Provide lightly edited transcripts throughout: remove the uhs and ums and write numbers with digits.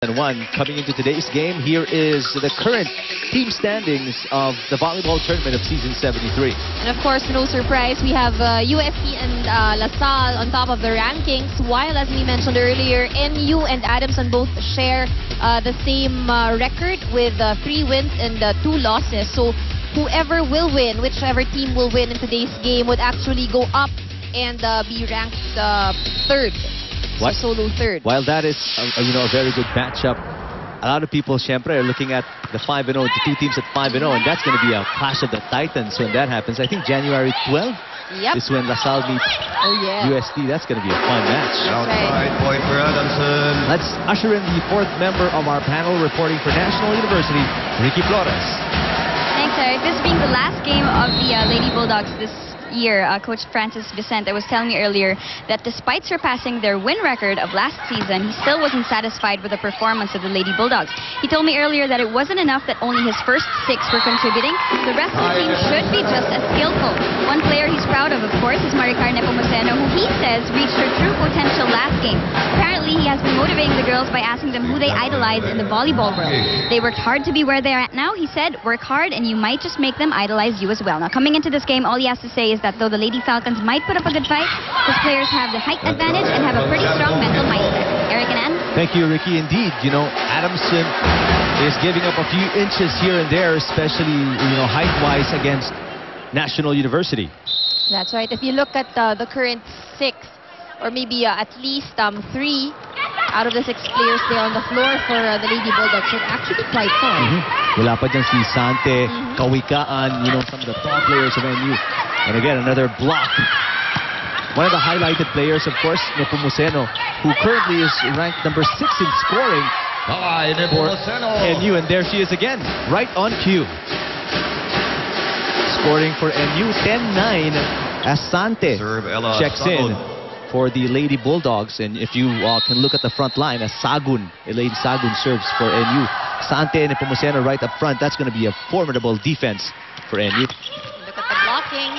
And one coming into today's game. Here is the current team standings of the volleyball tournament of season 73. And of course, no surprise, we have UST and LaSalle on top of the rankings, while as we mentioned earlier, NU and Adamson both share the same record with 3 wins and 2 losses. So whoever will win, whichever team will win in today's game, would actually go up and be ranked third. Solo third. While that is a very good matchup, a lot of people, syempre, are looking at the 5-0, the 2 teams at 5-0, and that's going to be a clash of the titans when that happens. I think January 12th is when LaSalle meets UST. That's going to be a fun match. Outside point for Adamson. Let's usher in the 4th member of our panel reporting for National University, Ricky Flores. Thanks, Eric. This being the last game of the Lady Bulldogs this year, Coach Francis Vicente was telling me earlier that despite surpassing their win record of last season, he still wasn't satisfied with the performance of the Lady Bulldogs. He told me earlier that it wasn't enough that only his first 6 were contributing. The rest of the team should be just as skillful. One player he's proud of course, is Maricar Nepomuceno, who he says reached her true potential last game. Apparently, he has been motivating the girls by asking them who they idolize in the volleyball world. They worked hard to be where they're at now. He said, work hard and you might just make them idolize you as well. Now, coming into this game, all he has to say is that though the Lady Falcons might put up a good fight, his players have the height advantage and have a pretty strong mental mindset. Eric and Ann? Thank you, Ricky. Indeed, Adamson is giving up a few inches here and there, especially, height-wise against National University. That's right. If you look at the current 6, or maybe at least 3 out of the 6 players there on the floor for the Lady Bulldogs are actually quite tall. Wala pa dyan si Sante, Kawikaan, some of the top players of NU. And again, another block. One of the highlighted players, of course, Nepomuceno, who currently is ranked number 6 in scoring for NU. And there she is again, right on cue. Scoring for NU, 10-9 as Sante checks in for the Lady Bulldogs. And if you can look at the front line, as Elaine Sagun serves for NU. Sante and Nepomuceno right up front. That's going to be a formidable defense for NU. Look at the blocking.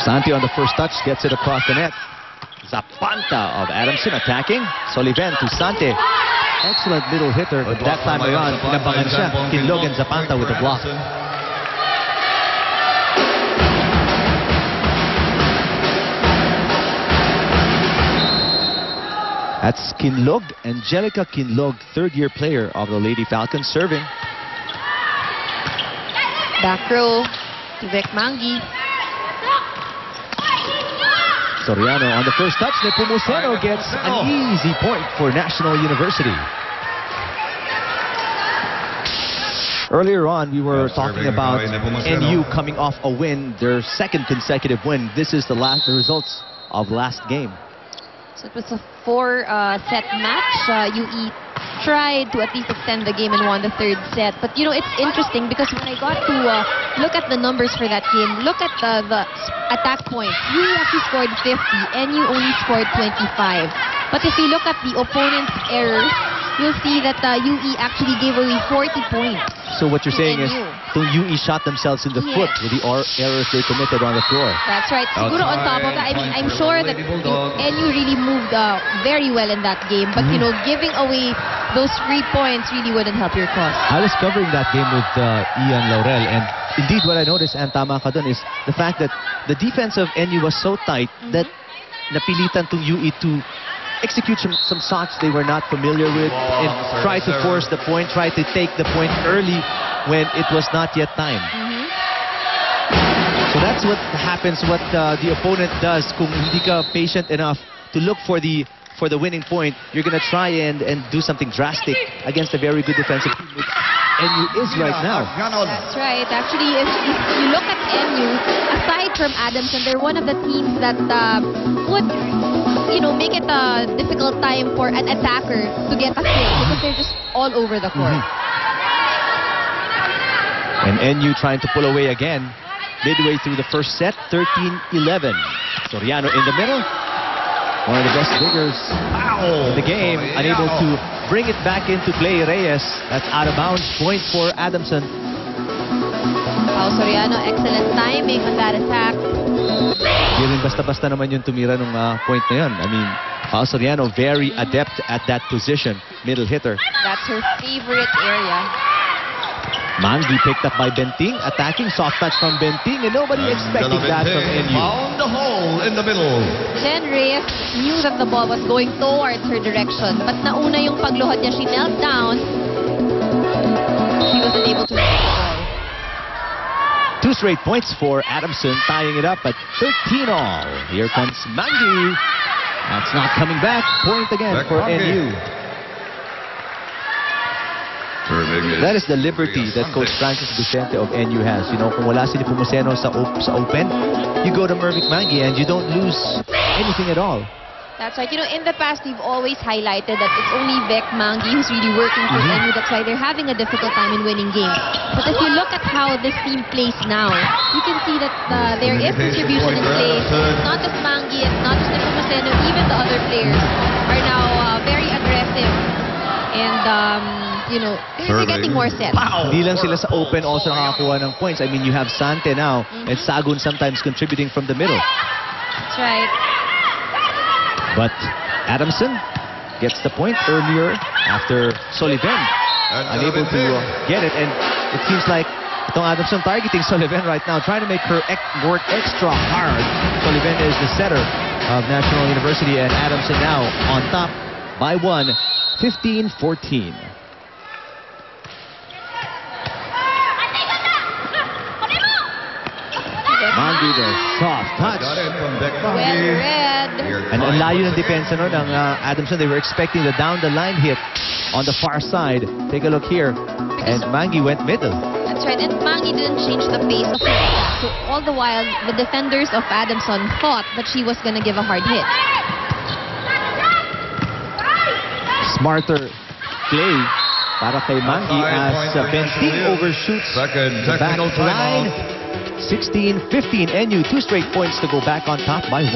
Sante on the first touch gets it across the net. Zapanta of Adamson attacking. Soliven to Sante. Excellent little hitter, but that time around, pinabangan siya. Kinlog and Zapanta with the block. That's Kinlog, Angelica Kinlog, 3rd-year player of the Lady Falcons, serving. Back row to Vic Mangi. Soriano on the first touch. Nepomuceno gets an easy point for National University. Earlier on, we were talking about NU coming off a win, their 2nd consecutive win. This is the results of last game. So it was a 4-set match. UE tried to at least extend the game and won the 3rd set. But it's interesting because when I got to look at the numbers for that game, look at the attack points. UE actually scored 50, NU only scored 25. But if you look at the opponent's errors, you'll see that UE actually gave away 40 points. So what you're saying is, the UE shot themselves in the foot with the errors they committed on the floor. That's right. Siguro on top of that, I'm sure that NU really moved very well in that game. But, giving away those 3 points really wouldn't help your cause. I was covering that game with Ian Laurel, and indeed what I noticed, and tama ka dun, is the fact that the defense of NU was so tight that napilitan to UE to execute some shots they were not familiar with and try to force the point, try to take the point early when it was not yet time. So that's what happens, what the opponent does. Kung hindi ka patient enough to look for the winning point, you're going to try and do something drastic against a very good defensive team, which NU is right now. That's right. Actually, if you look at NU, aside from Adamson, they're one of the teams that would make it a difficult time for an attacker to get a kill because they're just all over the court. And NU trying to pull away again midway through the first set, 13-11. Soriano in the middle. One of the best diggers in the game, unable to bring it back into play. Reyes, that's out of bounds. Point for Adamson. Wow, Soriano, excellent timing on that attack. Hindi rin basta-basta naman yung tumira nung point na yun. I mean, Soriano very adept at that position, middle hitter. That's her favorite area. Mangi picked up by Benting, attacking, soft touch from Benting, and nobody expected that from NU. Found the hole in the middle. Jen Reyes knew that the ball was going towards her direction, but nauna yung pagluhod niya. She knelt down. She wasn't able to hit the ball. 2 straight points for Adamson, tying it up at 13 all. Here comes Mangi. That's not coming back. Point again Back for Mangi. NU. That is the liberty that Coach Francis Vicente of NU has. You know, kung wala si Nepomuceno sa open, you go to Mervic Mangi and you don't lose anything at all. That's right. You know, in the past, we've always highlighted that it's only Vec Mangi who's really working for NU. That's why they're having a difficult time in winning games. But if you look at how this team plays now, you can see that there is distribution in place. It's not just Mangi, it's not just Nepomuceno, even the other players are now very aggressive. And, you know, they're getting more sets. Hindi lang sila sa open also nakakakuha ng points. I mean, you have Sante now and Sagun sometimes contributing from the middle. That's right. But Adamson gets the point earlier after Soliven unable to get it. And it seems like itong Adamson targeting Soliven right now, trying to make her work extra hard. Soliven is the setter of National University, and Adamson now on top by 1, 15-14. Mangi, the soft touch. Got it from Beck Well Mangi. read. And ang layo ng depensa nun ng Adamson. They were expecting the down-the-line hit on the far side. Take a look here. And Mangi went middle. That's right. And Mangi didn't change the pace of her attack. So all the while, the defenders of Adamson thought that she was going to give a hard hit. Smarter play para kay Mangi as Benting overshoots Second the back technical line. timeout. 16-15. NU, 2 straight points to go back on top by 1.